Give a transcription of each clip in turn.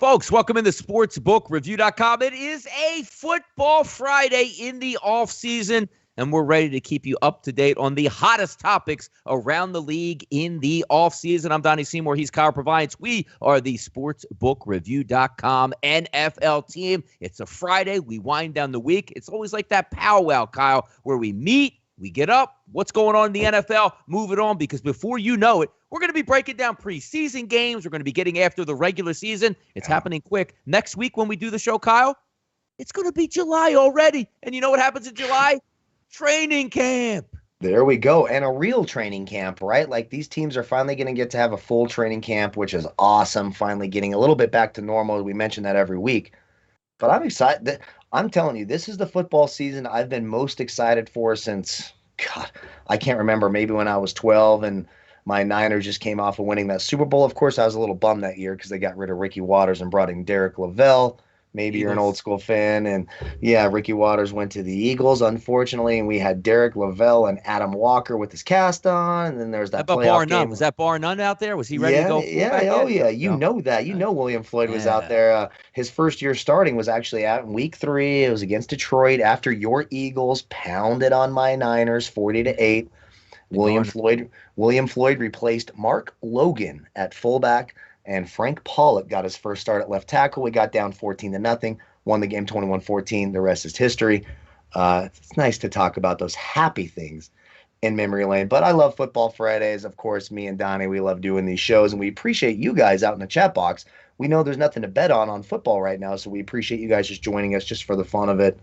Folks, welcome into sportsbookreview.com. It is a football Friday in the offseason, and we're ready to keep you up to date on the hottest topics around the league in the offseason. I'm Donnie Seymour. He's Kyle Purviance. We are the sportsbookreview.com NFL team. It's a Friday. We wind down the week. It's always like that powwow, Kyle, where we meet, we get up, what's going on in the NFL, move it on, because before you know it, we're going to be breaking down preseason games. We're going to be getting after the regular season. It's happening quick. Next week when we do the show, Kyle, it's going to be July already. And you know what happens in July? Training camp. There we go. And a real training camp, right? Like these teams are finally going to get to have a full training camp, which is awesome. Finally getting a little bit back to normal. We mention that every week. But I'm excited. I'm telling you, this is the football season I've been most excited for since, God, I can't remember, maybe when I was 12 and my Niners just came off of winning that Super Bowl. Of course, I was a little bummed that year because they got rid of Ricky Watters and brought in Derek Lavelle. Maybe you're an old school fan. And yeah, Ricky Watters went to the Eagles, unfortunately. And we had Derek Lavelle and Adam Walker with his cast on. And then there's that playoff game. Was that Bar None out there? Was he ready to go? Yeah. You know that. You know William Floyd was out there. His first year starting was actually out in week 3. It was against Detroit after your Eagles pounded on my Niners 40-8. William Floyd replaced Mark Logan at fullback, and Frank Pollock got his first start at left tackle. We got down 14-0, won the game 21-14. The rest is history. It's nice to talk about those happy things in memory lane. But I love Football Fridays. Of course, me and Donnie, we love doing these shows, and we appreciate you guys out in the chat box. We know there's nothing to bet on football right now, so we appreciate you guys just joining us just for the fun of it.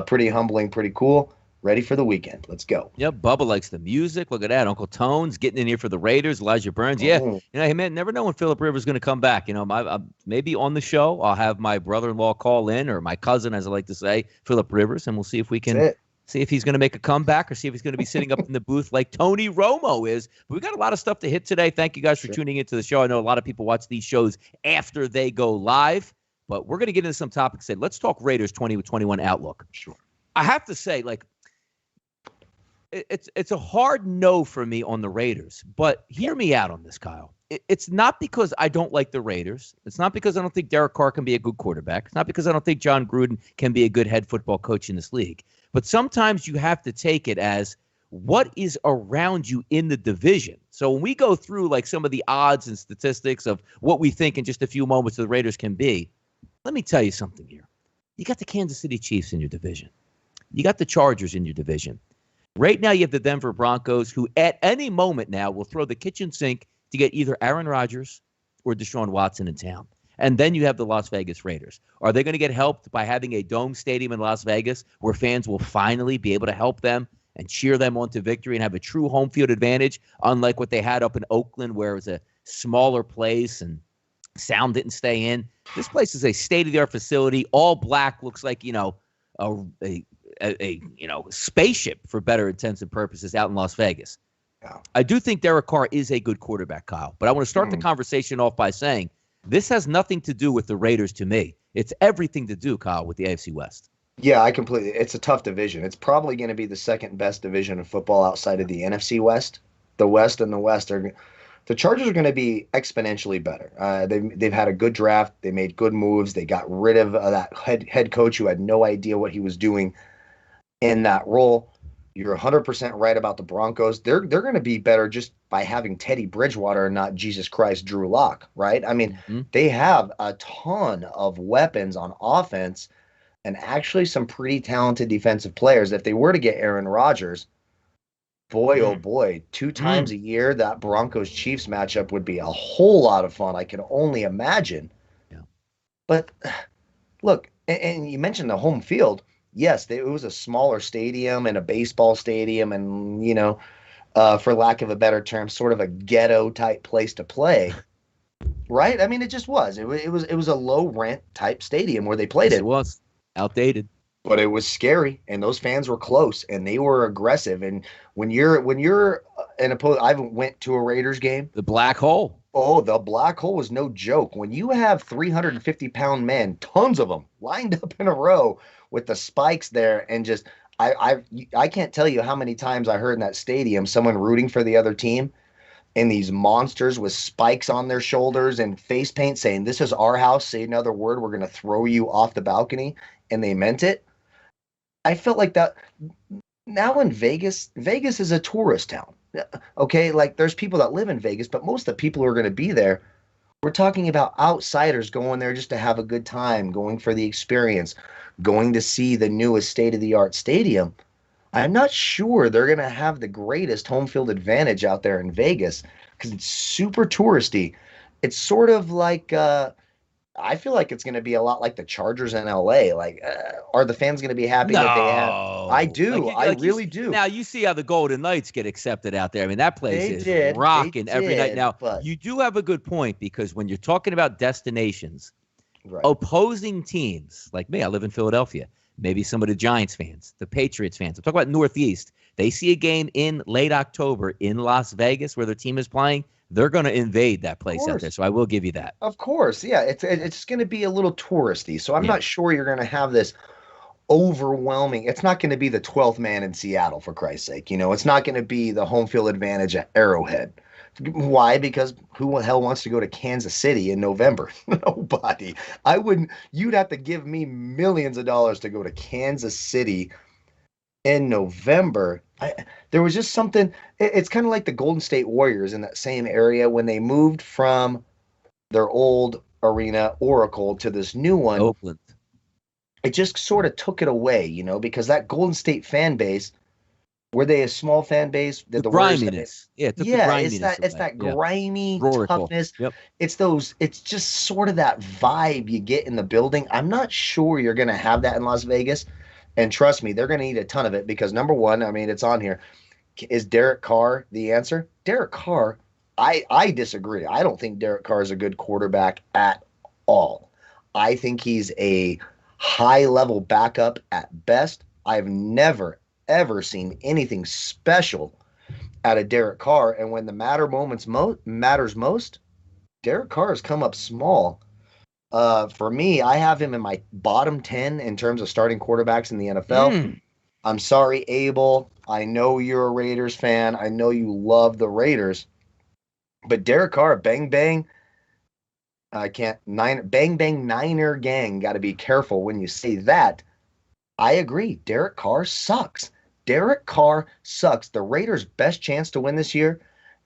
Pretty humbling, pretty cool. Ready for the weekend. Let's go. Yep, Bubba likes the music. Look at that. Uncle Tone's getting in here for the Raiders. Elijah Burns. Yeah. Hey, man, never know when Phillip Rivers is going to come back. Maybe on the show, I'll have my brother-in-law call in, or my cousin, as I like to say, Phillip Rivers, and we'll see if we can see if he's going to make a comeback or see if he's going to be sitting up in the booth like Tony Romo is. But we got a lot of stuff to hit today. Thank you guys for tuning into the show. I know a lot of people watch these shows after they go live, but we're going to get into some topics today. Let's talk Raiders 2021 outlook. Sure. I have to say, it's a hard no for me on the Raiders, but hear me out on this, Kyle. It's not because I don't like the Raiders. It's not because I don't think Derek Carr can be a good quarterback. It's not because I don't think John Gruden can be a good head football coach in this league. But sometimes you have to take it as what is around you in the division. So when we go through some of the odds and statistics of what we think in just a few moments the Raiders can be, let me tell you something here. You got the Kansas City Chiefs in your division. You got the Chargers in your division. Right now, you have the Denver Broncos, who at any moment now will throw the kitchen sink to get either Aaron Rodgers or Deshaun Watson in town. And then you have the Las Vegas Raiders. Are they going to get helped by having a dome stadium in Las Vegas where fans will finally be able to help them and cheer them on to victory and have a true home field advantage, unlike what they had up in Oakland where it was a smaller place and sound didn't stay in? This place is a state-of-the-art facility, all black, looks like, a spaceship for better intents and purposes out in Las Vegas. Yeah. I do think Derek Carr is a good quarterback, Kyle, but I want to start the conversation off by saying this has nothing to do with the Raiders to me. It's everything to do, Kyle, with the AFC West. Yeah, it's a tough division. It's probably going to be the second best division of football outside of the NFC West. The West the Chargers are going to be exponentially better. They've had a good draft. They made good moves. They got rid of that head coach who had no idea what he was doing in that role. You're 100% right about the Broncos. They're going to be better just by having Teddy Bridgewater and not Jesus Christ Drew Lock, right? I mean, they have a ton of weapons on offense and actually some pretty talented defensive players. If they were to get Aaron Rodgers, boy, oh boy, 2 times a year, that Broncos-Chiefs matchup would be a whole lot of fun. I can only imagine. Yeah. But look, and you mentioned the home field. Yes, it was a smaller stadium and a baseball stadium and, for lack of a better term, sort of a ghetto-type place to play, right? I mean, it just was. It was a low-rent type stadium where they played it. It was outdated. But it was scary, and those fans were close, and they were aggressive. And when you're an opponent, I went to a Raiders game. The black hole. Oh, the black hole was no joke. When you have 350-pound men, tons of them, lined up in a row with the spikes there, and just I can't tell you how many times I heard in that stadium someone rooting for the other team. and these monsters with spikes on their shoulders and face paint saying, "This is our house. Say another word, we're going to throw you off the balcony." And they meant it. I felt like that. Now in Vegas, Vegas is a tourist town. Okay, like there's people that live in Vegas, but most of the people who are going to be there, we're talking about outsiders going there just to have a good time, going for the experience, going to see the newest state of the art stadium. I'm not sure they're going to have the greatest home field advantage out there in Vegas because it's super touristy. It's sort of like I feel like it's going to be a lot like the Chargers in LA. Like, are the fans going to be happy that they have? I No. do. I really do. Now, you see how the Golden Knights get accepted out there. I mean, that place is rocking every night. Now, but you do have a good point because when you're talking about destinations, right. opposing teams, like me, I live in Philadelphia, maybe some of the Giants fans, the Patriots fans. I'm talking about Northeast. They see a game in late October in Las Vegas where their team is playing. They're going to invade that place out there. So I will give you that. Of course. Yeah. It's going to be a little touristy. So I'm Yeah. not sure you're going to have this overwhelming. It's not going to be the 12th man in Seattle, for Christ's sake. You know, it's not going to be the home field advantage at Arrowhead. Why? Because who the hell wants to go to Kansas City in November? Nobody. I wouldn't. You'd have to give me millions of dollars to go to Kansas City in November. There was just something. It's kind of like the Golden State Warriors in that same area when they moved from their old arena, Oracle, to this new one. Oakland. It just sort of took it away, you know, because that Golden State fan base, were they a small fan base? Did the griminess? Yeah, the griminess it's that grimy Roracle. toughness. Yep. It's just sort of that vibe you get in the building. I'm not sure you're going to have that in Las Vegas. And trust me, they're going to need a ton of it because number one, I mean, it's on here. Is Derek Carr the answer? Derek Carr, I disagree. I don't think Derek Carr is a good quarterback at all. I think he's a high-level backup at best. I've never, ever seen anything special out of Derek Carr. And when the matters most, Derek Carr has come up small. For me, I have him in my bottom 10 in terms of starting quarterbacks in the NFL. I'm sorry, Abel. I know you're a Raiders fan. I know you love the Raiders. But Derek Carr, bang, bang. Bang, bang, Niner gang. Got to be careful when you say that. I agree. Derek Carr sucks. Derek Carr sucks. The Raiders' best chance to win this year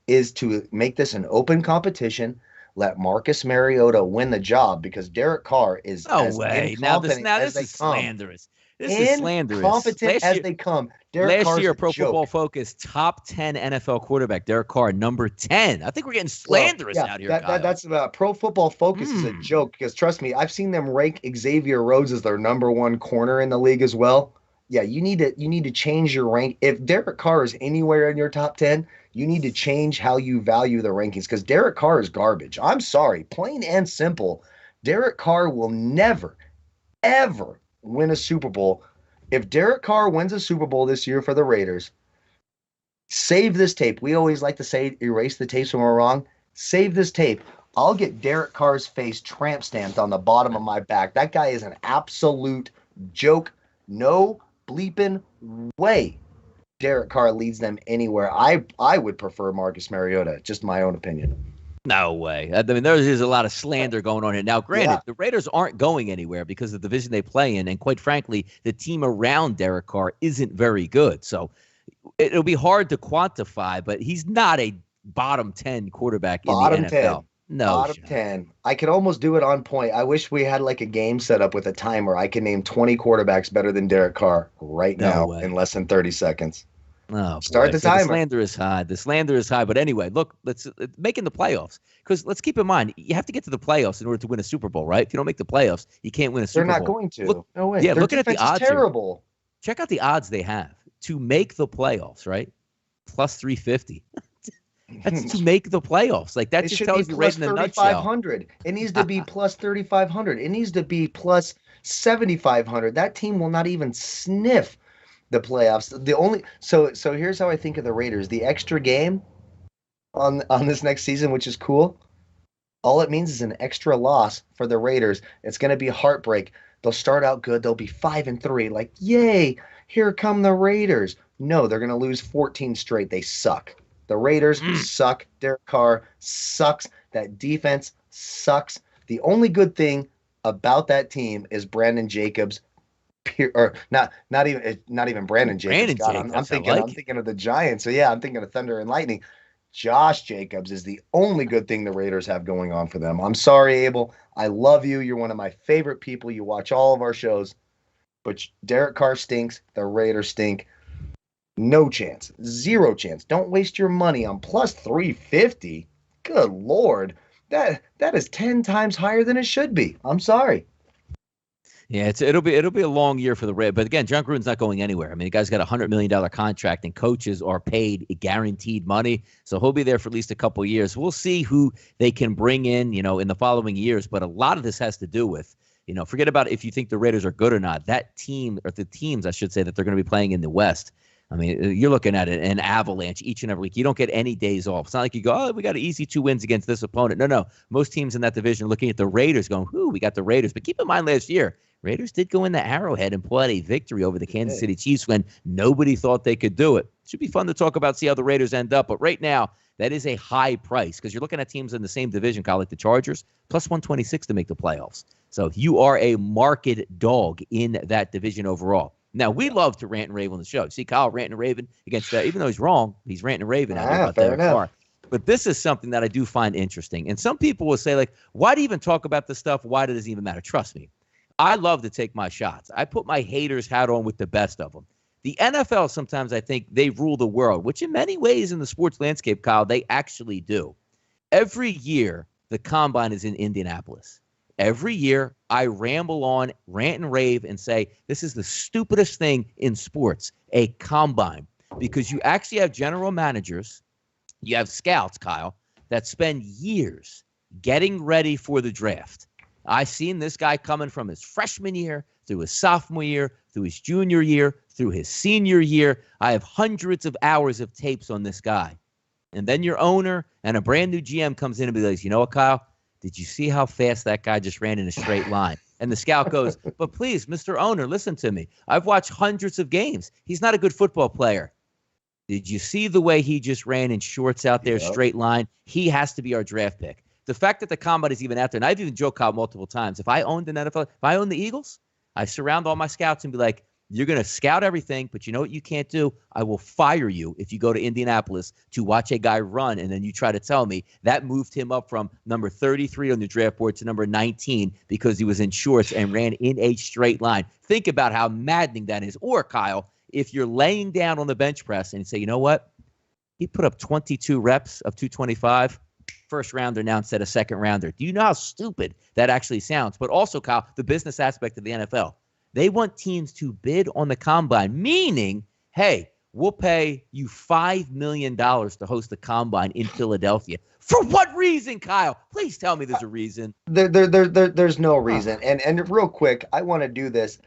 is to make this an open competition. Let Marcus Mariota win the job because Derek Carr is no way. Now this is slanderous. This is slanderous. Incompetent as they come. Derek last year, Pro Football Focus top 10 NFL quarterback. Derek Carr, number 10. I think we're getting slanderous out here. That's about Pro Football Focus is a joke because trust me, I've seen them rank Xavier Rhodes as their number one corner in the league as well. Yeah, you need to change your rank. If Derek Carr is anywhere in your top 10, you need to change how you value the rankings because Derek Carr is garbage. I'm sorry, plain and simple. Derek Carr will never, ever win a Super Bowl. If Derek Carr wins a Super Bowl this year for the Raiders, save this tape. We always like to say erase the tapes when we're wrong. Save this tape. I'll get Derek Carr's face tramp stamped on the bottom of my back. That guy is an absolute joke. No bleeping way Derek Carr leads them anywhere. I would prefer Marcus Mariota. Just my own opinion. No way. I mean, there's a lot of slander going on here. Now, granted, the Raiders aren't going anywhere because of the division they play in. And quite frankly, the team around Derek Carr isn't very good. So it'll be hard to quantify, but he's not a bottom 10 quarterback in the NFL. 10. No. Bottom 10. I could almost do it on point. I wish we had like a game set up with a timer. I can name 20 quarterbacks better than Derek Carr right now in less than 30 seconds. Oh, start the timer. The slander is high. The slander is high. But anyway, look, let's making the playoffs because let's keep in mind you have to get to the playoffs in order to win a Super Bowl, right? If you don't make the playoffs, you can't win a Super Bowl. They're not going to. Look, no way. Yeah, their looking at the odds. Terrible. Check out the odds they have to make the playoffs, right? Plus 350. That's to make the playoffs. Like that just tells you right in the nutshell. 3,500. It needs to be plus 3,500. It needs to be plus 7,500. That team will not even sniff the playoffs. So here's how I think of the Raiders. The extra game on this next season, which is cool. All it means is an extra loss for the Raiders. It's going to be a heartbreak. They'll start out good. They'll be 5-3. Like, yay, here come the Raiders. No, they're going to lose 14 straight. They suck. The Raiders suck. Derek Carr sucks. That defense sucks. The only good thing about that team is Brandon Jacobs, or not even Brandon Jacobs. Brandon God, I'm Jacobs, I thinking I'm like it. thinking of the Giants. So yeah, I'm thinking of Thunder and Lightning. Josh Jacobs is the only good thing the Raiders have going on for them. I'm sorry, Abel. I love you. You're one of my favorite people. You watch all of our shows, but Derek Carr stinks. The Raiders stink. No chance. Zero chance. Don't waste your money on plus 350. Good Lord. That is 10 times higher than it should be. I'm sorry. Yeah, it'll be a long year for the Red. But again, John Gruden's not going anywhere. I mean, the guy's got $100 million contract, and coaches are paid guaranteed money, so he'll be there for at least a couple of years. We'll see who they can bring in, in the following years. But a lot of this has to do with, forget about if you think the Raiders are good or not. That team, or the teams, I should say, that they're going to be playing in the West. I mean, you're looking at an avalanche each and every week. You don't get any days off. It's not like you go, we got an easy 2 wins against this opponent. No. Most teams in that division are looking at the Raiders going, we got the Raiders. But keep in mind last year, Raiders did go in the Arrowhead and pull out a victory over the Kansas City Chiefs when nobody thought they could do it. Should be fun to talk about, see how the Raiders end up. But right now, that is a high price because you're looking at teams in the same division, Kyle, like the Chargers, plus 126 to make the playoffs. So you are a market dog in that division overall. Now, we love to rant and rave on the show. See Kyle ranting and raving against that. Even though he's wrong, he's ranting and raving out there about Derek Carr. But this is something that I do find interesting. And some people will say, why do you even talk about this stuff? Why does it even matter? Trust me. I love to take my shots. I put my haters hat on with the best of them. The NFL, sometimes I think they rule the world, which in many ways in the sports landscape, Kyle, they actually do. Every year, the Combine is in Indianapolis. Every year, I ramble on, rant and rave, and say, this is the stupidest thing in sports, a Combine. Because you actually have general managers, you have scouts, Kyle, that spend years getting ready for the draft. I've seen this guy coming from his freshman year, through his sophomore year, through his junior year, through his senior year. I have hundreds of hours of tapes on this guy. And then your owner and a brand new GM comes in and be like, you know what, Kyle? Did you see how fast that guy just ran in a straight line? And the scout goes, but please, Mr. Owner, listen to me. I've watched hundreds of games. He's not a good football player. Did you see the way he just ran in shorts out there, straight line? He has to be our draft pick. The fact that the Combine is even out there, and I've even joked out multiple times, if I owned an NFL, if I owned the Eagles, I surround all my scouts and be like, you're going to scout everything, but you know what you can't do? I will fire you if you go to Indianapolis to watch a guy run, and then you try to tell me that moved him up from number 33 on the draft board to number 19 because he was in shorts and ran in a straight line. Think about how maddening that is. Or, Kyle, if you're laying down on the bench press and you say, you know what? He put up 22 reps of 225. First rounder now instead of second rounder. Do you know how stupid that actually sounds? But also, Kyle, the business aspect of the NFL. They want teams to bid on the Combine, meaning, hey, we'll pay you $5 million to host the Combine in Philadelphia. For what reason, Kyle? Please tell me there's a reason. There's no reason. And real quick, I want to do this.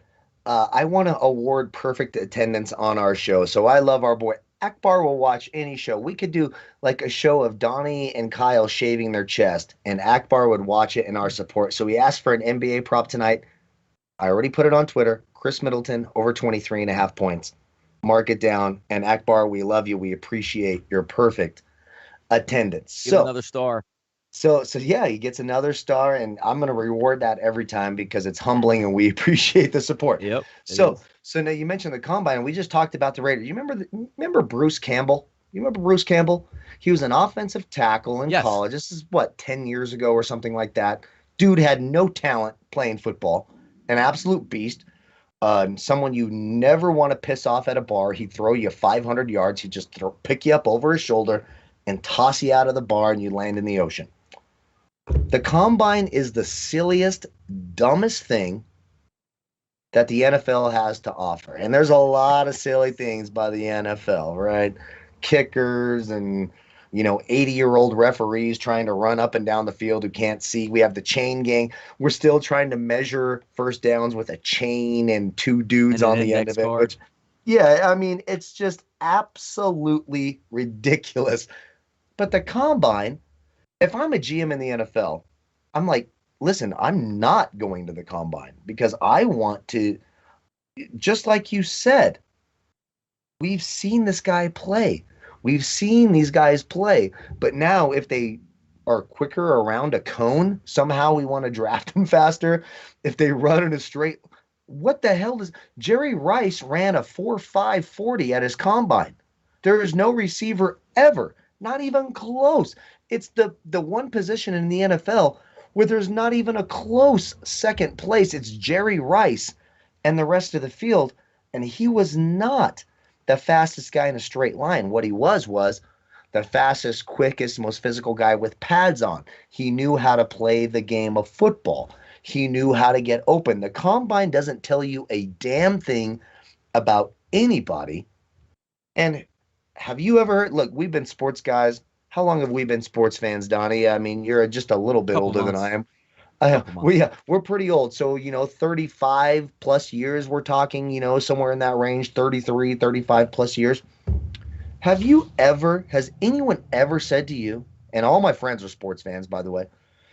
I want to award perfect attendance on our show. So I love our boy. Akbar will watch any show. We could do like a show of Donnie and Kyle shaving their chest, and Akbar would watch it in our support. So we asked for an NBA prop tonight. I already put it on Twitter. Chris Middleton, over 23.5 points. Mark it down. And Akbar, we love you. We appreciate your perfect attendance. Give another star. So yeah, he gets another star, and I'm going to reward that every time because it's humbling and we appreciate the support. Yep. So now you mentioned the Combine, and we just talked about the Raiders. You remember Bruce Campbell? You remember Bruce Campbell? He was an offensive tackle in college. This is 10 years ago or something like that. Dude had no talent playing football. An absolute beast. Someone you never want to piss off at a bar. He'd throw you 500 yards. He'd just pick you up over his shoulder and toss you out of the bar, and you land in the ocean. The Combine is the silliest, dumbest thing that the NFL has to offer. And there's a lot of silly things by the NFL, right? Kickers and 80-year-old referees trying to run up and down the field who can't see. We have the chain gang. We're still trying to measure first downs with a chain and two dudes on the end of it. Which, it's just absolutely ridiculous. But the Combine, if I'm a GM in the NFL, I'm like, listen, I'm not going to the Combine because I want to, just like you said, we've seen this guy play. We've seen these guys play, but now if they are quicker around a cone, somehow we want to draft them faster. If they run in a straight, what the hell does Jerry Rice ran a 4.5 40 at his combine? There is no receiver ever, not even close. It's the one position in the NFL where there's not even a close second place. It's Jerry Rice and the rest of the field, and he was not the fastest guy in a straight line. What he was the fastest, quickest, most physical guy with pads on. He knew how to play the game of football. He knew how to get open. The combine doesn't tell you a damn thing about anybody. And have you ever heard? Look, we've been sports guys. How long have we been sports fans, Donnie? I mean, you're just a little bit older than I am. We're pretty old. So, 35 plus years, we're talking, somewhere in that range, 33, 35 plus years. Has anyone ever said to you, and all my friends are sports fans, by the way,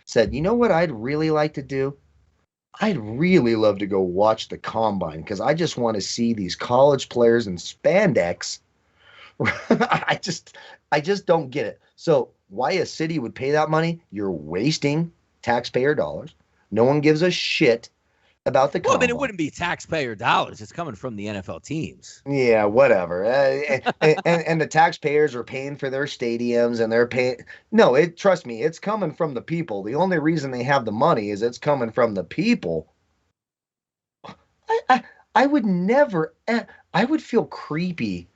said, you know what I'd really like to do? I'd really love to go watch the combine because I just want to see these college players in spandex. I just don't get it. So why a city would pay that money? You're wasting taxpayer dollars. No one gives a shit about the combine. Well, I mean, it wouldn't be taxpayer dollars. It's coming from the NFL teams. Yeah, whatever. And the taxpayers are paying for their stadiums, and they're paying. No, trust me, it's coming from the people. The only reason they have the money is it's coming from the people. I would never. I would feel creepy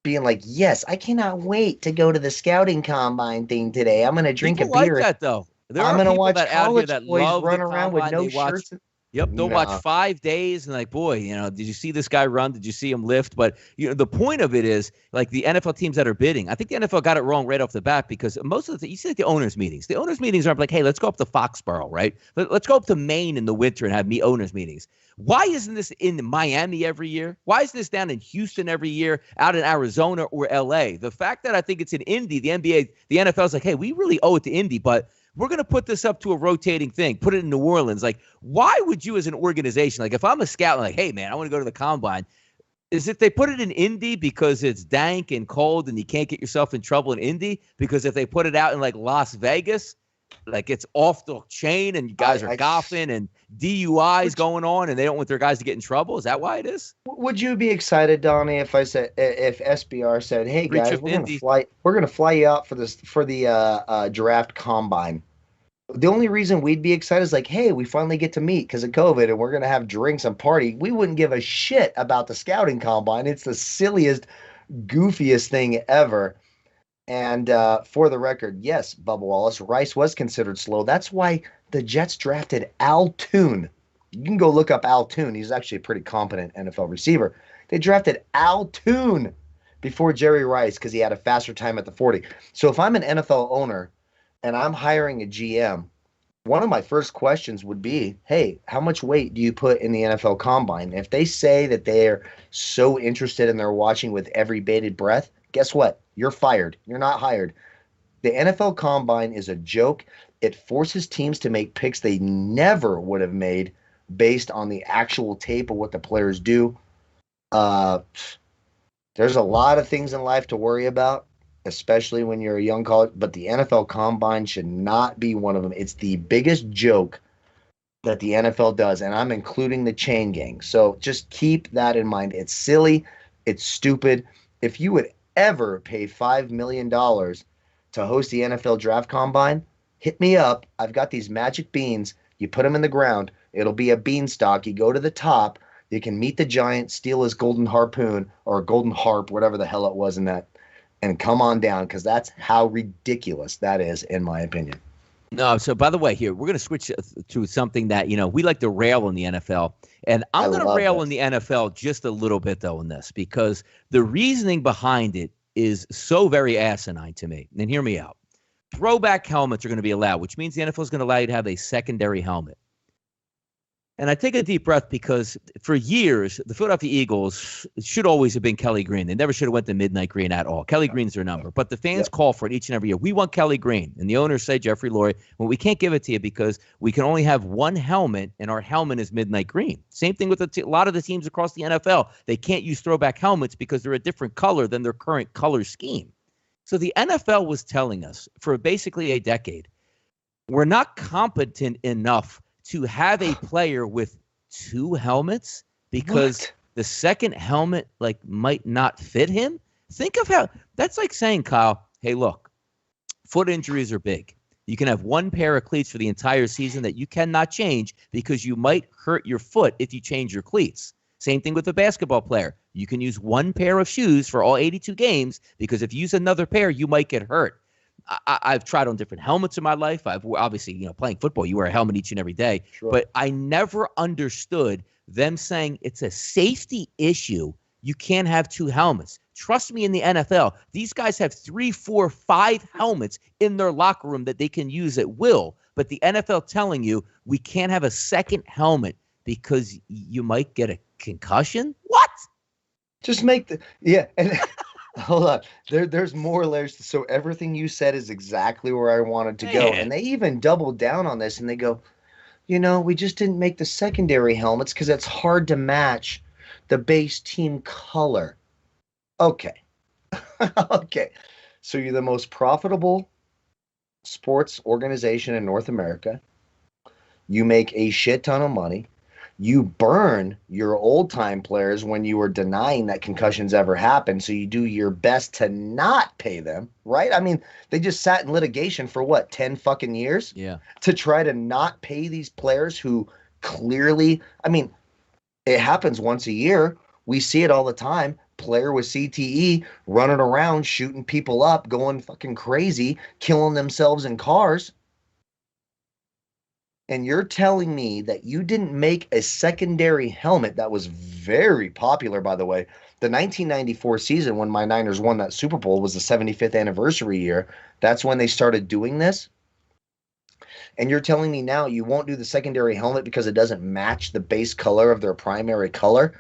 being like, yes, I cannot wait to go to the scouting combine thing today. I'm going to drink people a beer. Like that, though. I'm going to watch college boys run around with no shirts. Yep, they'll watch 5 days and like, boy, did you see this guy run? Did you see him lift? But the point of it is, like the NFL teams that are bidding, I think the NFL got it wrong right off the bat because most of you see like the owners' meetings. The owners' meetings aren't like, hey, let's go up to Foxborough, right? Let's go up to Maine in the winter and have owners' meetings. Why isn't this in Miami every year? Why isn't this down in Houston every year, out in Arizona or LA? The fact that I think it's in Indy, the NBA, the NFL's like, hey, we really owe it to Indy, but we're going to put this up to a rotating thing, put it in New Orleans. Like, why would you as an organization, like if I'm a scout, like, hey, man, I want to go to the combine, is if they put it in Indy because it's dank and cold and you can't get yourself in trouble in Indy? Because if they put it out in like Las Vegas, like it's off the chain and you guys are golfing and DUIs going on and they don't want their guys to get in trouble? Is that why it is? Would you be excited, Donnie, if SBR said, "Hey guys, we're gonna fly you out for the draft combine"? The only reason we'd be excited is like, hey, we finally get to meet because of COVID and we're gonna have drinks and party. We wouldn't give a shit about the scouting combine. It's the silliest, goofiest thing ever. And for the record, yes, Bubba Wallace, Rice was considered slow. That's why the Jets drafted Al Toon. You can go look up Al Toon. He's actually a pretty competent NFL receiver. They drafted Al Toon before Jerry Rice because he had a faster time at the 40. So if I'm an NFL owner and I'm hiring a GM, one of my first questions would be, hey, how much weight do you put in the NFL combine? If they say that they're so interested and they're watching with every bated breath, guess what? You're fired. You're not hired. The NFL combine is a joke. It forces teams to make picks they never would have made based on the actual tape of what the players do. There's a lot of things in life to worry about, especially when you're a young college, but the NFL combine should not be one of them. It's the biggest joke that the NFL does, and I'm including the chain gang. So just keep that in mind. It's silly. It's stupid. If you would ever pay $5 million to host the NFL draft combine, hit me up. I've got these magic beans. You put them in the ground. It'll be a beanstalk. You go to the top. You can meet the giant, steal his golden harpoon or golden harp, whatever the hell it was in that, and come on down because that's how ridiculous that is, in my opinion. No, so by the way, here, we're going to switch to something that, we like to rail in the NFL. And I'm going to rail in the NFL just a little bit, though, in this, because the reasoning behind it is so very asinine to me. And hear me out. Throwback helmets are going to be allowed, which means the NFL is going to allow you to have a secondary helmet. And I take a deep breath because for years, the Philadelphia Eagles should always have been Kelly Green. They never should have went to midnight green at all. Kelly Green's their number. But the fans call for it each and every year. We want Kelly Green. And the owners say, Jeffrey Lurie, well, we can't give it to you because we can only have one helmet, and our helmet is midnight green. Same thing with a lot of the teams across the NFL. They can't use throwback helmets because they're a different color than their current color scheme. So the NFL was telling us for basically a decade, we're not competent enough to have a player with two helmets because What? the second helmet might not fit him. Think of how that's like saying, Kyle, hey, look, foot injuries are big. You can have one pair of cleats for the entire season that you cannot change because you might hurt your foot if you change your cleats. Same thing with a basketball player. You can use one pair of shoes for all 82 games because if you use another pair, you might get hurt. I've tried on different helmets in my life. I've obviously, playing football, you wear a helmet each and every day. Sure. But I never understood them saying it's a safety issue. You can't have two helmets. Trust me, in the NFL, these guys have 3, 4, 5 helmets in their locker room that they can use at will. But the NFL telling you we can't have a second helmet because you might get a concussion? What? Just make and hold on. There's more layers. So everything you said is exactly where I wanted to go. And they even doubled down on this and they go, we just didn't make the secondary helmets because it's hard to match the base team color. Okay. Okay. So you're the most profitable sports organization in North America. You make a shit ton of money. You burn your old-time players when you were denying that concussions ever happened, so you do your best to not pay them, right? I mean, they just sat in litigation for, 10 fucking years? Yeah. To try to not pay these players who clearly, it happens once a year. We see it all the time. Player with CTE running around, shooting people up, going fucking crazy, killing themselves in cars. And you're telling me that you didn't make a secondary helmet that was very popular, by the way. The 1994 season, when my Niners won that Super Bowl, was the 75th anniversary year. That's when they started doing this. And you're telling me now you won't do the secondary helmet because it doesn't match the base color of their primary color?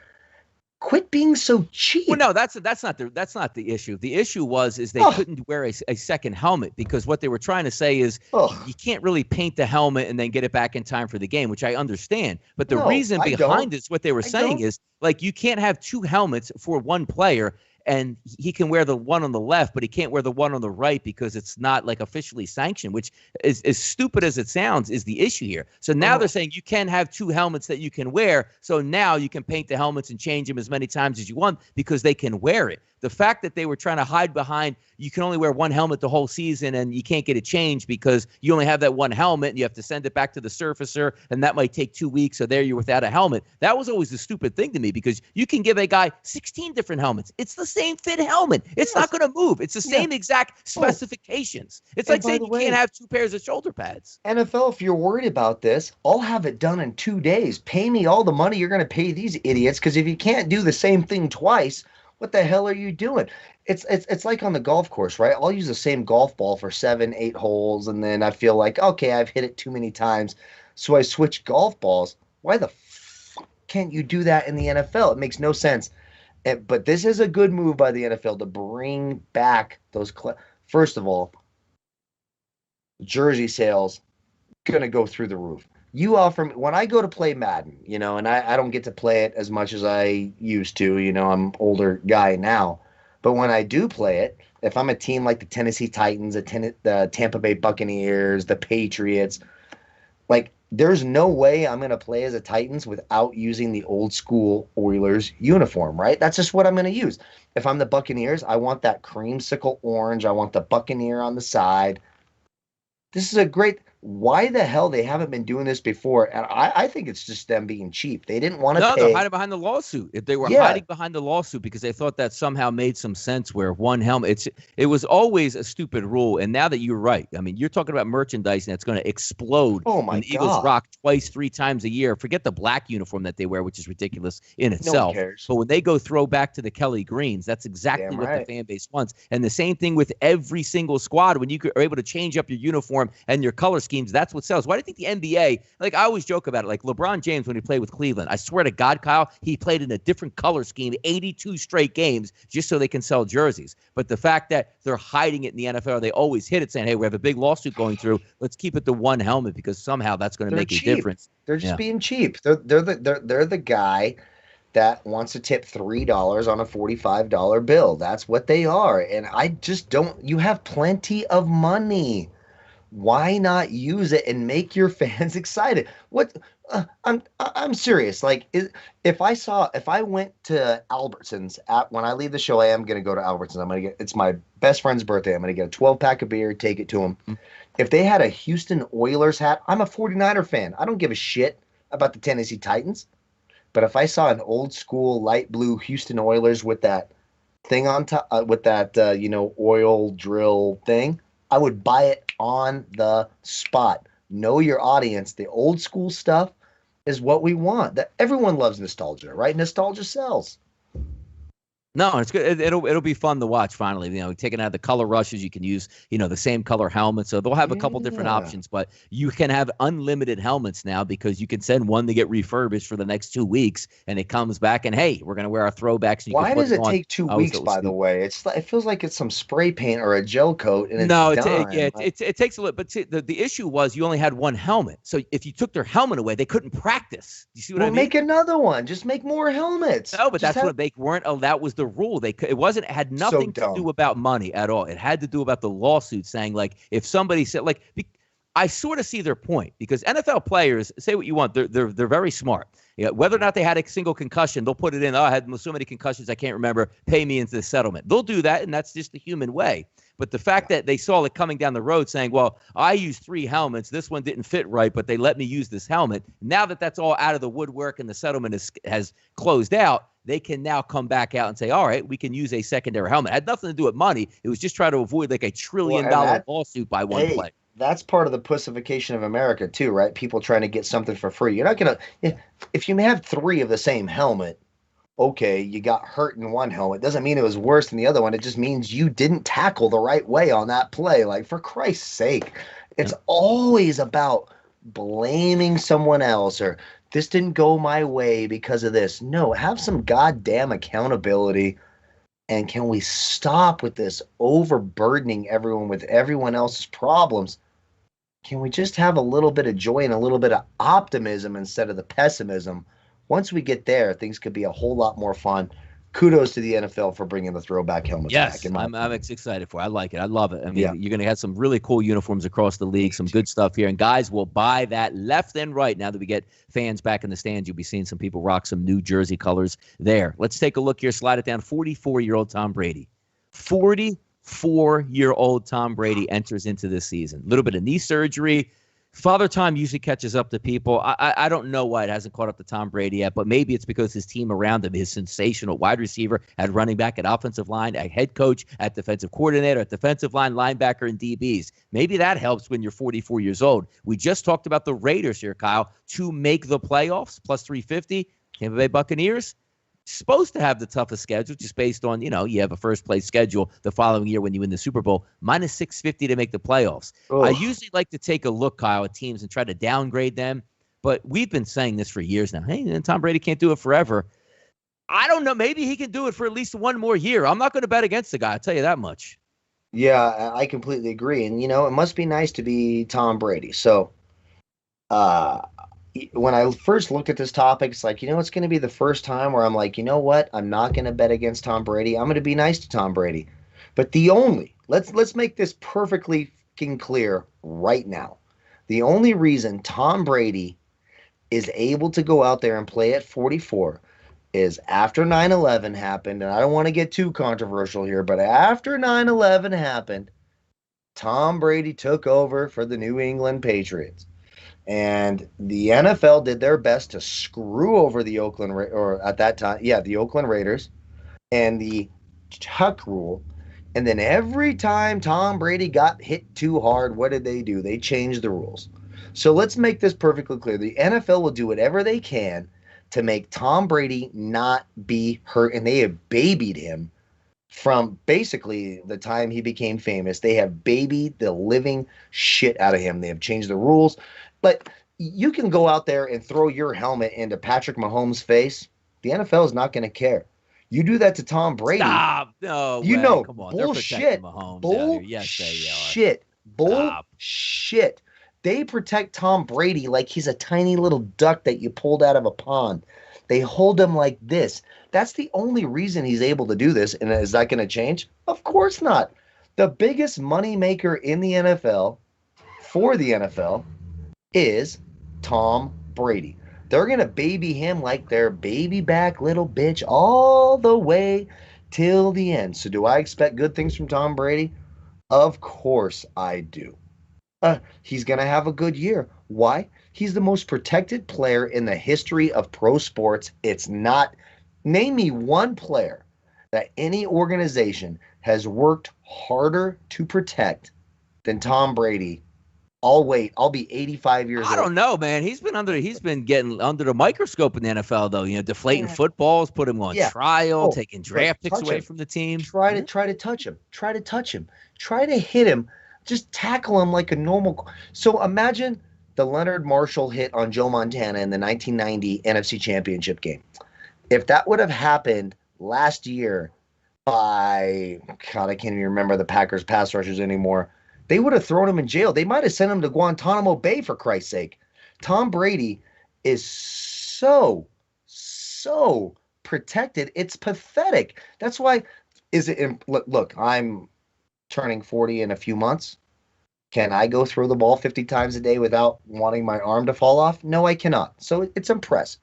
Quit being so cheap. Well, no, that's not the issue. The issue is they couldn't wear a second helmet because what they were trying to say is you can't really paint the helmet and then get it back in time for the game, which I understand. But the reason behind it, what they were saying is you can't have two helmets for one player. And he can wear the one on the left, but he can't wear the one on the right because it's not officially sanctioned, which is as stupid as it sounds is the issue here. So now they're saying you can have two helmets that you can wear. So now you can paint the helmets and change them as many times as you want because they can wear it. The fact that they were trying to hide behind you can only wear one helmet the whole season and you can't get it changed because you only have that one helmet and you have to send it back to the surfacer and that might take 2 weeks. So there you're without a helmet. That was always the stupid thing to me because you can give a guy 16 different helmets. It's the same fit helmet. It's not going to move. It's the same exact specifications. It's like saying you can't have 2 pairs of shoulder pads. NFL, if you're worried about this, I'll have it done in 2 days. Pay me all the money you're going to pay these idiots because if you can't do the same thing twice, what the hell are you doing? It's like on the golf course, right? I'll use the same golf ball for 7, 8 holes, and then I feel like, okay, I've hit it too many times, so I switch golf balls. Why the fuck can't you do that in the NFL? It makes no sense. But this is a good move by the NFL to bring back those. First of all, jersey sales gonna go through the roof. You offer me when I go to play Madden, and I don't get to play it as much as I used to. I'm older guy now, but when I do play it, if I'm a team like the Tennessee Titans, the Tampa Bay Buccaneers, the Patriots, there's no way I'm going to play as a Titans without using the old school Oilers uniform, right? That's just what I'm going to use. If I'm the Buccaneers, I want that creamsicle orange. I want the Buccaneer on the side. This is a great... Why the hell they haven't been doing this before? And I think it's just them being cheap. They didn't want to pay. No, they're hiding behind the lawsuit. If they were hiding behind the lawsuit because they thought that somehow made some sense where one helmet, it was always a stupid rule. And now that you're right, you're talking about merchandising that's going to explode. Oh my God. The Eagles rock twice, 3 times a year. Forget the black uniform that they wear, which is ridiculous in itself. No one cares. But when they go throw back to the Kelly Greens, that's exactly what the fan base wants. And the same thing with every single squad. When you are able to change up your uniform and your color schemes, that's what sells. Why do you think the NBA, I always joke about it, LeBron James when he played with Cleveland, I swear to God, Kyle, he played in a different color scheme 82 straight games just so they can sell jerseys. But the fact that they're hiding it in the NFL, they always hit it saying, hey, we have a big lawsuit going through. Let's keep it to one helmet because somehow that's going to make a difference. They're just being cheap. They're the guy that wants to tip $3 on a $45 bill. That's what they are. And I just don't, you have plenty of money. Why not use it and make your fans excited? What I'm serious. Like, if I went to Albertsons when I leave the show, I am gonna go to Albertsons. It's my best friend's birthday. I'm gonna get a 12-pack of beer, take it to him. If they had a Houston Oilers hat, I'm a 49er fan. I don't give a shit about the Tennessee Titans. But if I saw an old school light blue Houston Oilers with that thing on top, with that oil drill thing, I would buy it on the spot. Know your audience. The old school stuff is what we want. That everyone loves nostalgia, right? Nostalgia sells. No, it's good. It'll be fun to watch. Finally, taking out the color rushes, you can use the same color helmets. So they'll have a couple different options, but you can have unlimited helmets now because you can send one to get refurbished for the next 2 weeks, and it comes back and hey, we're gonna wear our throwbacks. And why does it take 2 weeks? By the way, it feels like it's some spray paint or a gel coat, and it's done. It takes a little. But see, the issue was you only had one helmet, so if you took their helmet away, they couldn't practice. You see what I mean? Make another one. Just make more helmets. No, but that's what they weren't. Oh, that was the rule. It had nothing to do about money at all. It had to do about the lawsuit saying, like, if somebody said, like, I sort of see their point because NFL players, say what you want, they're very smart. Whether or not they had a single concussion, they'll put it in. Oh, I had so many concussions I can't remember. Pay me into the settlement. They'll do that, and that's just the human way. But the fact that they saw it coming down the road saying, well, I used 3 helmets. This one didn't fit right, but they let me use this helmet. Now that that's all out of the woodwork and the settlement has closed out, they can now come back out and say, all right, we can use a secondary helmet. It had nothing to do with money. It was just trying to avoid like $1 trillion lawsuit by one player. That's part of the pussification of America too, right? People trying to get something for free. You're not going to, if you have 3 of the same helmet, okay, you got hurt in one helmet. Doesn't mean it was worse than the other one. It just means you didn't tackle the right way on that play. Like, for Christ's sake, it's always about blaming someone else or this didn't go my way because of this. No, have some goddamn accountability. And can we stop with this overburdening everyone with everyone else's problems? Can we just have a little bit of joy and a little bit of optimism instead of the pessimism? Once we get there, things could be a whole lot more fun. Kudos to the NFL for bringing the throwback helmets back. Yes, I'm excited for it. I like it. I love it. I mean, you're going to have some really cool uniforms across the league, some good stuff here. And guys will buy that left and right. Now that we get fans back in the stands, you'll be seeing some people rock some New Jersey colors there. Let's take a look here. Slide it down. 44-year-old Tom Brady. 44-year-old Tom Brady enters into this season. A little bit of knee surgery. Father Time usually catches up to people. I don't know why it hasn't caught up to Tom Brady yet, but maybe it's because his team around him, his sensational wide receiver, at running back, at offensive line, at head coach, at defensive coordinator, at defensive line, linebacker, and DBs. Maybe that helps when you're 44 years old. We just talked about the Raiders here, Kyle, to make the playoffs, plus 350. Tampa Bay Buccaneers, supposed to have the toughest schedule just based on, you have a first place schedule the following year when you win the Super Bowl, minus 650 to make the playoffs. I usually like to take a look, Kyle, at teams and try to downgrade them, but we've been saying this for years now. Hey, Tom Brady can't do it forever. I don't know. Maybe he can do it for at least one more year. I'm not going to bet against the guy. I'll tell you that much. Yeah, I completely agree. And, it must be nice to be Tom Brady. So, when I first looked at this topic, it's like, it's going to be the first time where I'm like, you know what? I'm not going to bet against Tom Brady. I'm going to be nice to Tom Brady. But let's make this perfectly fucking clear right now. The only reason Tom Brady is able to go out there and play at 44 is after 9/11 happened, and I don't want to get too controversial here, but after 9/11 happened, Tom Brady took over for the New England Patriots. And the NFL did their best to screw over the Oakland Raiders and the Chuck rule. And then every time Tom Brady got hit too hard, what did they do? They changed the rules. So let's make this perfectly clear. The NFL will do whatever they can to make Tom Brady not be hurt. And they have babied him from basically the time he became famous. They have babied the living shit out of him. They have changed the rules. But you can go out there and throw your helmet into Patrick Mahomes' face. The NFL is not going to care. You do that to Tom Brady. Stop. No way. Come on. Bullshit. Bullshit. Yes, they are. Bullshit. They protect Tom Brady like he's a tiny little duck that you pulled out of a pond. They hold him like this. That's the only reason he's able to do this. And is that going to change? Of course not. The biggest moneymaker in the NFL for the NFL is Tom Brady. They're going to baby him like their baby back little bitch all the way till the end. So do I expect good things from Tom Brady? Of course I do. He's going to have a good year. Why? He's the most protected player in the history of pro sports. It's not. Name me one player that any organization has worked harder to protect than Tom Brady. I'll wait. I'll be 85 years old. I don't know, man. He's been getting under the microscope in the NFL, though. Deflating footballs, put him on trial, taking draft picks away from the team. Try to touch him. Try to touch him. Try to hit him. Just tackle him like a normal. So imagine the Leonard Marshall hit on Joe Montana in the 1990 NFC Championship game. If that would have happened last year by, God, I can't even remember the Packers pass rushers anymore. They would have thrown him in jail. They might have sent him to Guantanamo Bay, for Christ's sake. Tom Brady is so protected. It's pathetic. That's why, look, I'm turning 40 in a few months. Can I go throw the ball 50 times a day without wanting my arm to fall off? No, I cannot. So it's impressive.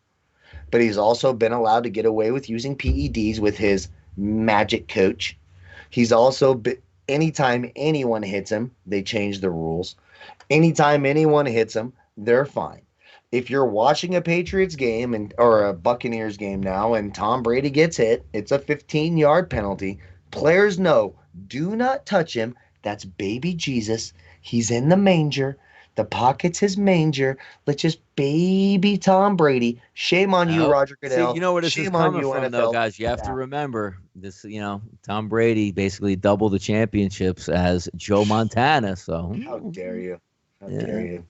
But he's also been allowed to get away with using PEDs with his magic coach. He's also been, anytime anyone hits him, they change the rules. Anytime anyone hits him, they're fine. If you're watching a Patriots game or a Buccaneers game now and Tom Brady gets hit, it's a 15-yard penalty. Players know, do not touch him. That's baby Jesus. He's in the manger. The pocket's his manger. Let's just baby Tom Brady. Shame on you, Roger Goodell. See, you know where this is coming from, though, guys. You have to remember this. Tom Brady basically doubled the championships as Joe Montana. So how dare you? How dare you?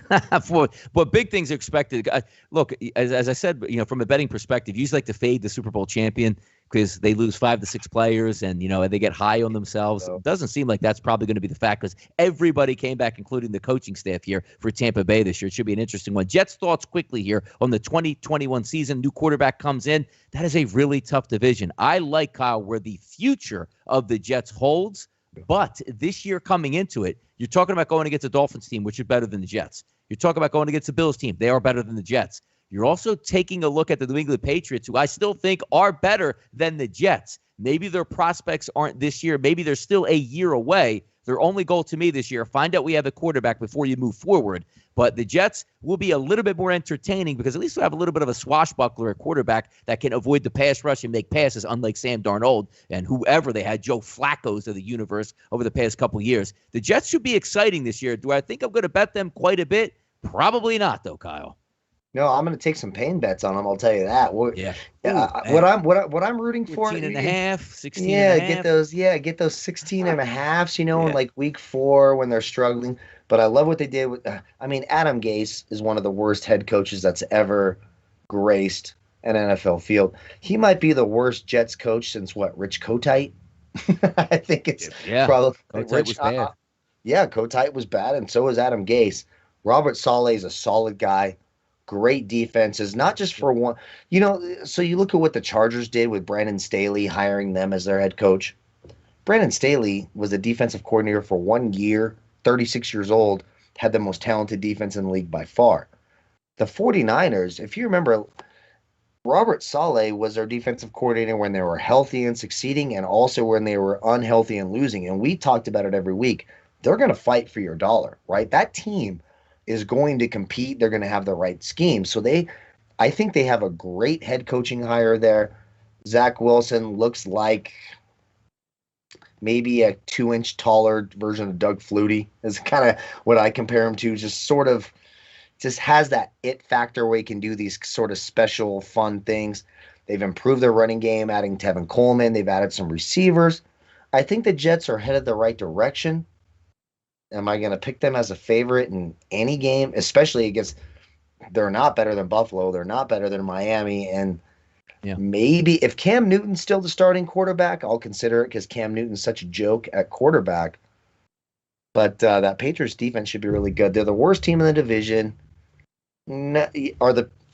But big things are expected. Look, as I said, from a betting perspective, you usually like to fade the Super Bowl champion because they lose 5 to 6 players and, they get high on themselves. It doesn't seem like that's probably going to be the fact because everybody came back, including the coaching staff here for Tampa Bay this year. It should be an interesting one. Jets thoughts quickly here on the 2021 season. New quarterback comes in. That is a really tough division. I like, Kyle, where the future of the Jets holds. But this year coming into it, you're talking about going against a Dolphins team, which is better than the Jets. You're talking about going against the Bills team. They are better than the Jets. You're also taking a look at the New England Patriots, who I still think are better than the Jets. Maybe their prospects aren't this year. Maybe they're still a year away. Their only goal to me this year, find out we have a quarterback before you move forward. But the Jets will be a little bit more entertaining because at least we have a little bit of a swashbuckler at quarterback that can avoid the pass rush and make passes, unlike Sam Darnold and whoever they had, Joe Flacco's of the universe over the past couple of years. The Jets should be exciting this year. Do I think I'm going to bet them quite a bit? Probably not, though, Kyle. No, I'm going to take some pain bets on them. I'll tell you that. What I'm rooting for, 16.5, 16. Get those 16 and a halves, in like week 4 when they're struggling. But I love what they did with. Adam Gase is one of the worst head coaches that's ever graced an NFL field. He might be the worst Jets coach since Rich Kotite. I think it's probably Kotite was bad. Kotite was bad, and so was Adam Gase. Robert Saleh is a solid guy. Great defenses, not just for one. So you look at what the Chargers did with Brandon Staley, hiring them as their head coach. Brandon Staley was a defensive coordinator for 1 year, 36 years old, had the most talented defense in the league by far. The 49ers, if you remember, Robert Saleh was their defensive coordinator when they were healthy and succeeding and also when they were unhealthy and losing. And we talked about it every week. They're going to fight for your dollar, right? That team is going to compete. They're going to have the right scheme. So I think they have a great head coaching hire there. Zach Wilson looks like maybe a 2-inch taller version of Doug Flutie is kind of what I compare him to. Just has that it factor where he can do these sort of special fun things. They've improved their running game, adding Tevin Coleman. They've added some receivers. I think the Jets are headed the right direction. Am I going to pick them as a favorite in any game, especially against – they're not better than Buffalo. They're not better than Miami. And maybe if Cam Newton's still the starting quarterback, I'll consider it because Cam Newton's such a joke at quarterback. But that Patriots defense should be really good. They're the worst team in the division.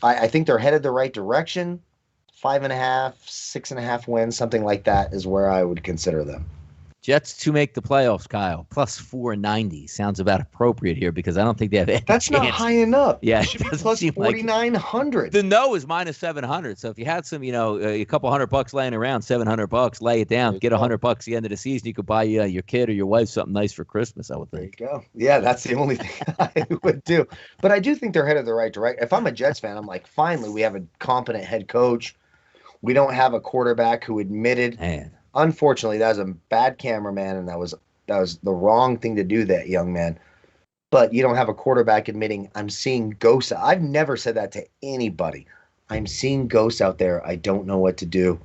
I think they're headed the right direction. 5.5, 6.5 wins, something like that is where I would consider them. Jets to make the playoffs, Kyle. Plus 490 sounds about appropriate here because I don't think they have any That's chance. not high enough. Yeah, it should be plus 4,900. The no is minus 700. So if you had some, a couple $100 laying around, $700, lay it down, get $100 at the end of the season. You could buy your kid or your wife something nice for Christmas, I would think. There you go. Yeah, that's the only thing I would do. But I do think they're headed the right direction. If I'm a Jets fan, I'm like, finally, we have a competent head coach. We don't have a quarterback who admitted. Man. Unfortunately, that was a bad cameraman, and that was the wrong thing to do, that young man. But you don't have a quarterback admitting, I'm seeing ghosts. I've never said that to anybody. I'm seeing ghosts out there. I don't know what to do.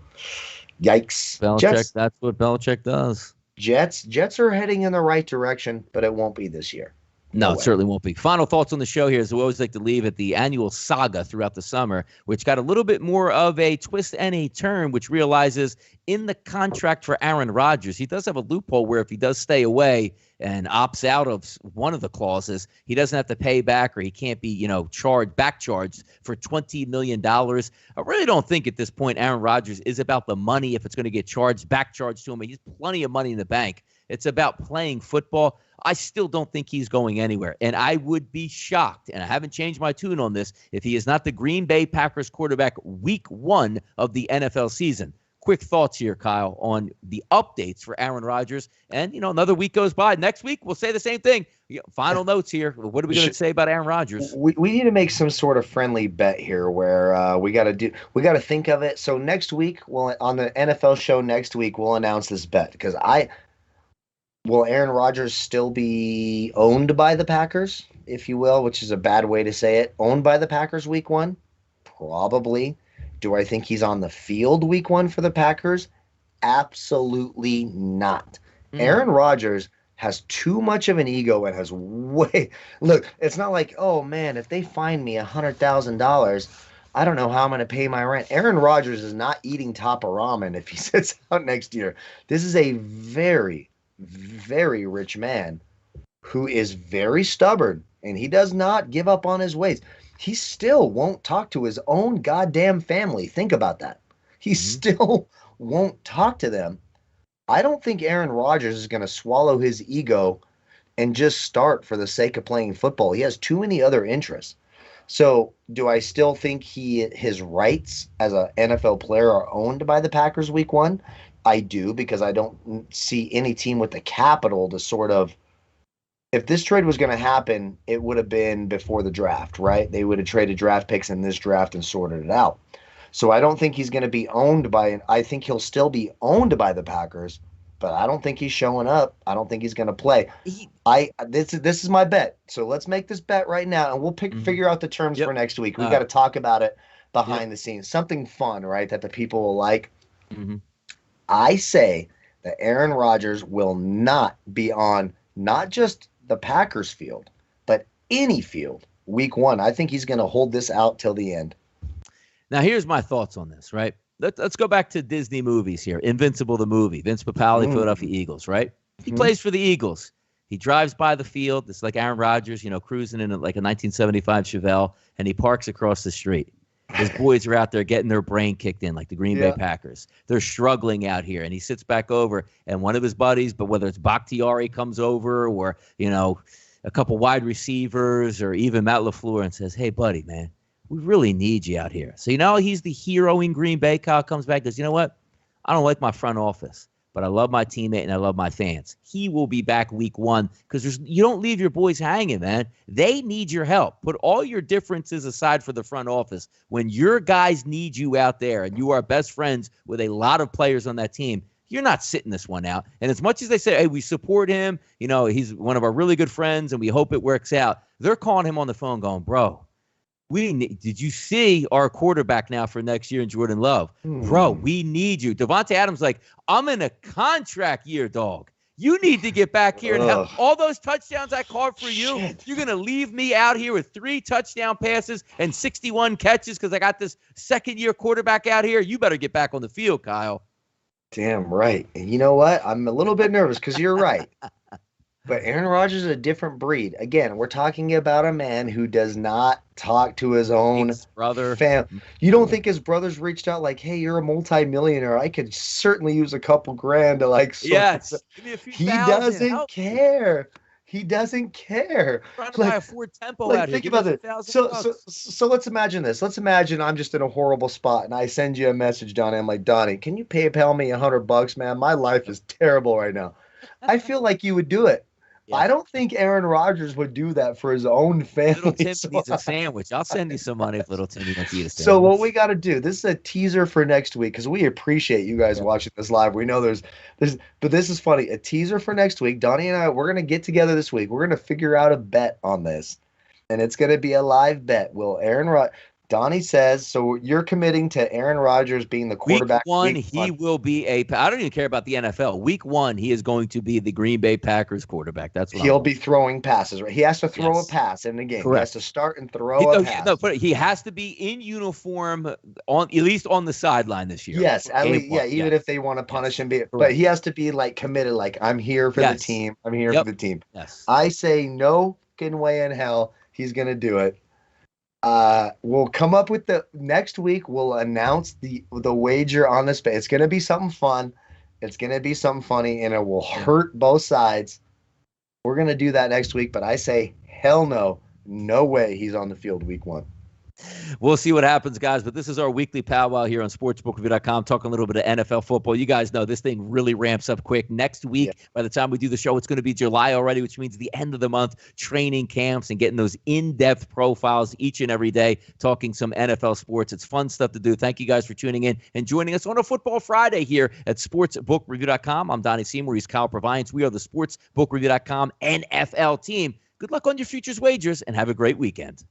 Yikes. Belichick, Jets, that's what Belichick does. Jets are heading in the right direction, but it won't be this year. No, it certainly won't be. Final thoughts on the show here, as we always like to leave at the annual saga throughout the summer, which got a little bit more of a twist and a turn, which realizes in the contract for Aaron Rodgers, he does have a loophole where if he does stay away and opts out of one of the clauses, he doesn't have to pay back or he can't be, back charged for $20 million. I really don't think at this point Aaron Rodgers is about the money if it's going to get back charged to him. He's plenty of money in the bank. It's about playing football. I still don't think he's going anywhere. And I would be shocked, and I haven't changed my tune on this, if he is not the Green Bay Packers quarterback week 1 of the NFL season. Quick thoughts here, Kyle, on the updates for Aaron Rodgers. And, another week goes by. Next week, we'll say the same thing. Final notes here. What are we going to say about Aaron Rodgers? We need to make some sort of friendly bet here where we got to think of it. So next week, on the NFL show next week, we'll announce this bet because will Aaron Rodgers still be owned by the Packers, if you will, which is a bad way to say it? Owned by the Packers week 1? Probably. Do I think he's on the field week 1 for the Packers? Absolutely not. Aaron Rodgers has too much of an ego and has look, it's not like, oh man, if they fine me $100,000, I don't know how I'm going to pay my rent. Aaron Rodgers is not eating Tapa Ramen if he sits out next year. This is a very, very rich man who is very stubborn, and he does not give up on his ways. He still won't talk to his own goddamn family. Think about that. He still won't talk to them. I don't think Aaron Rodgers is going to swallow his ego and just start for the sake of playing football. He has too many other interests. So do I still think his rights as an NFL player are owned by the Packers week 1? I do, because I don't see any team with the capital to sort of, if this trade was going to happen, it would have been before the draft, right? They would have traded draft picks in this draft and sorted it out. So I don't think he's going to be owned I think he'll still be owned by the Packers, but I don't think he's showing up. I don't think he's going to play. This is my bet. So let's make this bet right now, and we'll figure out the terms for next week. We've got to talk about it behind the scenes. Something fun, right, that the people will like. I say that Aaron Rodgers will not be on not just the Packers field, but any field week 1. I think he's going to hold this out till the end. Now, here's my thoughts on this, right? Let's go back to Disney movies here. Invincible, the movie. Vince Papale, Philadelphia Eagles, right? He plays for the Eagles. He drives by the field. It's like Aaron Rodgers, cruising in like a 1975 Chevelle, and he parks across the street. His boys are out there getting their brain kicked in, like the Green Bay Packers. They're struggling out here, and he sits back over, and one of his buddies, but whether it's Bakhtiari comes over or, a couple wide receivers or even Matt LaFleur and says, hey, buddy, man, we really need you out here. So, he's the hero in Green Bay. Kyle comes back and goes, you know what? I don't like my front office, but I love my teammate and I love my fans. He will be back week 1 because you don't leave your boys hanging, man. They need your help. Put all your differences aside for the front office. When your guys need you out there and you are best friends with a lot of players on that team, you're not sitting this one out. And as much as they say, hey, we support him, he's one of our really good friends and we hope it works out, they're calling him on the phone going, bro, did you see our quarterback now for next year in Jordan Love? Bro, we need you. Devontae Adams like, I'm in a contract year, dog. You need to get back here and help. All those touchdowns I called for you, you're going to leave me out here with 3 touchdown passes and 61 catches because I got this second-year quarterback out here. You better get back on the field, Kyle. Damn right. And you know what? I'm a little bit nervous because you're right. But Aaron Rodgers is a different breed. Again, we're talking about a man who does not talk to his own Brother. fam. You don't think his brothers reached out like, "Hey, you're a multimillionaire. I could certainly use a couple grand to like sort Yes. this." Give me a few He thousand. doesn't care. He doesn't care. Trying to buy a Ford Tempo out here. Think Give me about a few it. thousand So, so, bucks. so let's imagine this. Let's imagine I'm just in a horrible spot, and I send you a message, Donnie. I'm like, Donnie, can you PayPal me $100, man? My life is terrible right now. I feel like you would do it. Yeah. I don't think Aaron Rodgers would do that for his own family. Little Tim needs a sandwich. I'll send you some money if little Timmy wants to eat a sandwich. So what we got to do, this is a teaser for next week because we appreciate you guys watching this live. We know there's, but this is funny. A teaser for next week. Donnie and I, we're going to get together this week. We're going to figure out a bet on this, and it's going to be a live bet. Donnie says, so you're committing to Aaron Rodgers being the quarterback. Week 1, he will be I don't even care about the NFL. Week 1, he is going to be the Green Bay Packers quarterback. That's what he'll be throwing passes, right? He has to throw a pass in the game. Correct. He has to start and throw a pass. But he has to be in uniform at least on the sideline this year. Yes, at least, even if they want to punish him, but he has to be like committed, like I'm here for the team. I'm here for the team. Yes. I say no fucking way in hell he's gonna do it. We'll come up with next week. We'll announce the wager on this bet. It's gonna be something fun. It's gonna be something funny, and it will hurt both sides. We're gonna do that next week. But I say hell no way he's on the field week 1. We'll see what happens, guys. But this is our weekly powwow here on sportsbookreview.com, talking a little bit of NFL football. You guys know this thing really ramps up quick. Next week, by the time we do the show, it's going to be July already, which means the end of the month, training camps and getting those in-depth profiles each and every day, talking some NFL sports. It's fun stuff to do. Thank you guys for tuning in and joining us on a Football Friday here at sportsbookreview.com. I'm Donnie Seymour. He's Kyle Purviance. We are the sportsbookreview.com NFL team. Good luck on your futures wagers and have a great weekend.